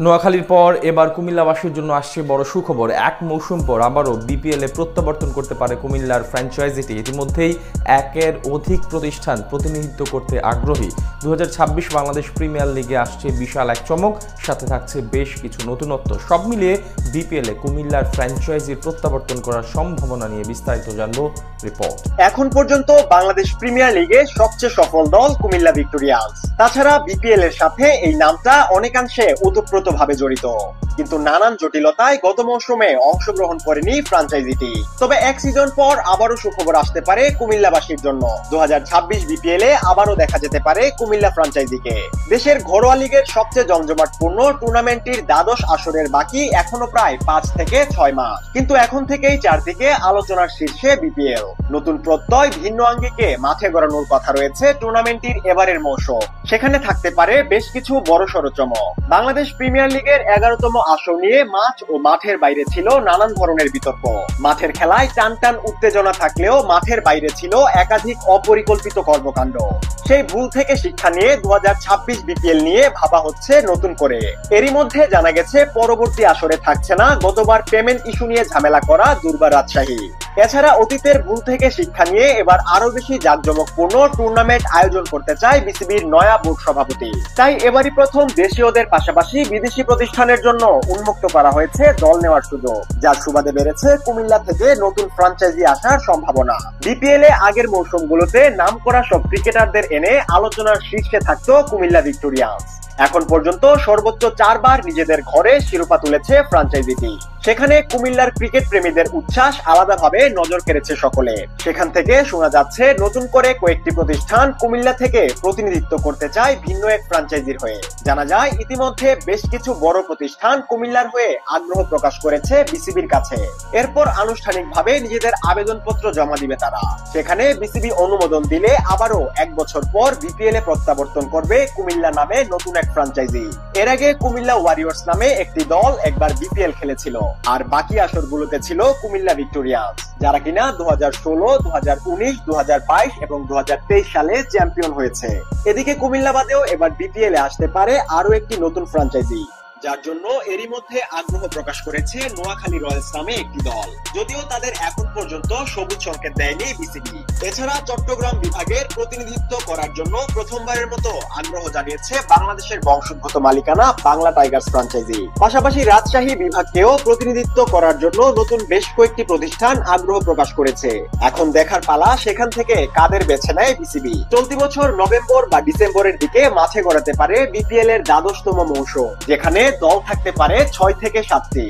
নোয়াখালীর পর এবার কুমিল্লাবাসীর জন্য আসছে বড় সুখবর। এক মৌসুম পর আবারও বিপিএল এ প্রত্যাবর্তন করতে পারে কুমিল্লার ফ্র্যাঞ্চাইজিটি। ইতিমধ্যেই একের অধিক প্রতিষ্ঠান প্রতিনিধিত্ব করতে আগ্রহী। 2026 বাংলাদেশ প্রিমিয়ার লিগে আসছে বিশাল এক চমক, সাথে থাকছে বেশ কিছু নতুনত্ব। সব মিলিয়ে বিপিএল এ কুমিল্লার ফ্র্যাঞ্চাইজির প্রত্যাবর্তন করার সম্ভাবনা নিয়ে বিস্তারিত জানবো রিপোর্ট। এখন পর্যন্ত বাংলাদেশ প্রিমিয়ার লিগে সবচেয়ে সফল দল কুমিল্লা ভিক্টোরিয়ান্স। তাছাড়া বিপিএল এর সাথে এই নামটা অনেকাংশে ওতপ্রোতভাবে জড়িত, কিন্তু নানান জটিলতায় গত মৌসুমে অংশগ্রহণ করেনি ফ্র্যাঞ্চাইজিটি। তবে এক সিজন পর আবারও সুখবর আসতে পারে কুমিল্লাবাসীর জন্য। 2026 বিপিএল এ আবারও দেখা যেতে পারে কুমিল্লা ফ্র্যাঞ্চাইজিকে। দেশের ঘরোয়া লিগের সবচেয়ে জমজমাটপূর্ণ টুর্নামেন্টটির দ্বাদশ আসরের বাকি এখনো প্রায় 5 থেকে 6 মাস, কিন্তু এখন থেকেই চারদিকে আলোচনার শীর্ষে বিপিএল। নতুন প্রত্যয়, ভিন্ন আঙ্গিকে মাঠে গড়ানোর কথা রয়েছে টুর্নামেন্টটির এবারের মৌসুম। সেখানে থাকতে পারে বেশ কিছু বড়সড় চমক। বাংলাদেশ প্রিমিয়ার লিগের 11তম আসর নিয়ে মাঠ ও মাঠের বাইরে ছিল নানান ধরনের বিতর্ক। মাঠের খেলায় টান টান উত্তেজনা থাকলেও মাঠের বাইরে ছিল একাধিক অপরিকল্পিত কর্মকাণ্ড। সেই ভুল থেকে শিক্ষা নিয়ে 2026 বিপিএল নিয়ে ভাবা হচ্ছে নতুন করে। এরই মধ্যে জানা গেছে পরবর্তী আসরে থাকছে না গতবার পেমেন্ট ইস্যু নিয়ে ঝামেলা করা দুর্বার রাজশাহী। এছাড়া অতীতের ভুল থেকে শিক্ষা নিয়ে এবার আরো বেশি জাঁকজমকপূর্ণ টুর্নামেন্ট আয়োজন করতে চায় বিসিবির নয়া বোর্ড সভাপতি। তাই এবারই প্রথম দেশীয়দের পাশাপাশি বিদেশি প্রতিষ্ঠানের জন্য উন্মুক্ত করা হয়েছে দল নেওয়ার সুযোগ, যার সুবাদে বেড়েছে কুমিল্লা থেকে নতুন ফ্র্যাঞ্চাইজি আসার সম্ভাবনা। বিপিএল এ আগের মৌসুমগুলোতে নামকরা সব ক্রিকেটারদের এনে আলোচনার শীর্ষে থাকতো কুমিল্লা ভিক্টোরিয়ান্স। এখন পর্যন্ত সর্বোচ্চ 4 বার নিজেদের ঘরে শিরোপা তুলেছে ফ্র্যাঞ্চাইজিটি। সেখানে কুমিল্লার ক্রিকেট প্রেমীদের উচ্ছ্বাস আলাদাভাবে নজর কেড়েছে সকলে। সেখান থেকে শোনা যাচ্ছে নতুন করে কয়েকটি প্রতিষ্ঠান কুমিল্লা থেকে প্রতিনিধিত্ব করতে চায় ভিন্ন এক ফ্র্যাঞ্চাইজির হয়ে। জানা যায় ইতিমধ্যে বেশ কিছু বড় প্রতিষ্ঠান কুমিল্লার হয়ে আগ্রহ প্রকাশ করেছে বিসিবির কাছে। এরপর আনুষ্ঠানিকভাবে নিজেদের আবেদনপত্র জমা দিবে তারা। সেখানে বিসিবি অনুমোদন দিলে আবারও 1 বছর পর বিপিএল এ প্রত্যাবর্তন করবে কুমিল্লা নামে নতুন এক ফ্র্যাঞ্চাইজি। এর আগে কুমিল্লা ওয়ারিয়র্স নামে একটি দল একবার বিপিএল খেলেছিল, আর বাকি আসরগুলোতে ছিল কুমিল্লা ভিক্টোরিয়ান্স, যারা কিনা 2016, 2019, 2022 এবং 2023 সালে চ্যাম্পিয়ন হয়েছে। এদিকে কুমিল্লা বাদেও এবার বিপিএল এ আসতে পারে আরো একটি নতুন ফ্র্যাঞ্চাইজি, যার জন্য এরই মধ্যে আগ্রহ প্রকাশ করেছে নোয়াখালী রয়্যালস নামে একটি দল, যদিও তাদের এখন পর্যন্ত সবুজ সংকেত দেয়নি বিসিবি। এছাড়া চট্টগ্রাম বিভাগের প্রতিনিধিত্ব করার জন্য প্রথমবারের মতো আগ্রহ জানিয়েছে বাংলাদেশের বংশোদ্ভূত মালিকানা বাংলা টাইগার্স ফ্র্যাঞ্চাইজি। পাশাপাশি রাজশাহী বিভাগকেও প্রতিনিধিত্ব করার জন্য নতুন বেশ কয়েকটি প্রতিষ্ঠান আগ্রহ প্রকাশ করেছে। এখন দেখার পালা সেখান থেকে কাদের বেছে নেয় বিসিবি। চলতি বছর নভেম্বর বা ডিসেম্বরের দিকে মাঠে গড়াতে পারে বিপিএল এর দ্বাদশতম মৌসুম, যেখানে দল থাকতে পারে 6 থেকে 7টি।